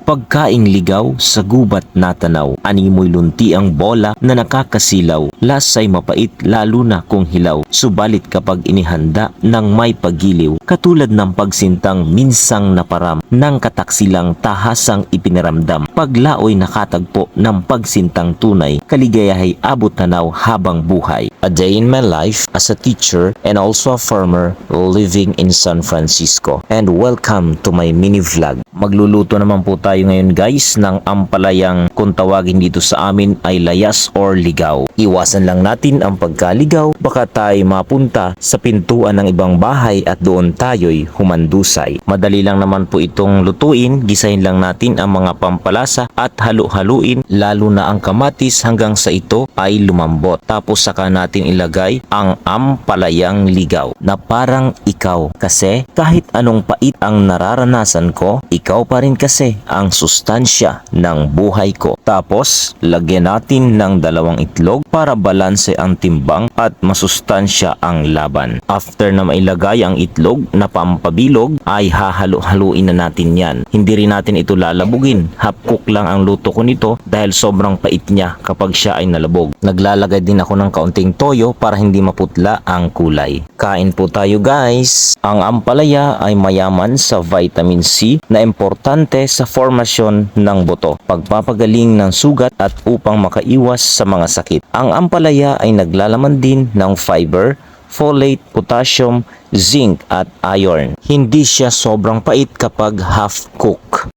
Pagkaing ligaw sa gubat natanaw, animoy lunti ang bola na nakakasilaw, lasay mapait lalo na kung hilaw, subalit kapag inihanda ng may pagiliw, katulad ng pagsintang minsang naparam, ng kataksilang tahasang ipiniramdam, paglaoy nakatagpo ng pagsintang tunay, kaligayahay abot tanaw habang buhay. A day in my life as a teacher and also a farmer living in San Francisco. And welcome to my mini vlog. Magluluto naman po tayo ngayon guys ng ampalayang kung tawagin dito sa amin ay layas or ligaw. Iwasan lang natin ang pagkaligaw, baka tayo mapunta sa pintuan ng ibang bahay at doon tayo'y humandusay. Madali lang naman po itong lutuin, gisahin lang natin ang mga pampalasa at halu-haluin lalo na ang kamatis hanggang sa ito ay lumambot. Tapos saka natin ilagay ang ampalayang ligaw na parang ikaw, kasi kahit anong pait ang nararanasan ko, ikaw pa rin kasi ang sustansya ng buhay ko. Tapos, lagyan natin ng 2 itlog para balanse ang timbang at masustansya ang laban. After na mailagay ang itlog na pampabilog, ay hahalo-haluin na natin yan. Hindi rin natin ito lalabugin. Half cook lang ang luto ko nito dahil sobrang pait niya kapag siya ay nalabog. Naglalagay din ako ng kaunting toyo para hindi maputla ang kulay. Kain po tayo guys! Ang ampalaya ay mayaman sa vitamin C na importante sa formasyon ng buto, pagpapagaling ng sugat at upang makaiwas sa mga sakit. Ang ampalaya ay naglalaman din ng fiber, folate, potassium, zinc at iron. Hindi siya sobrang pait kapag half cook.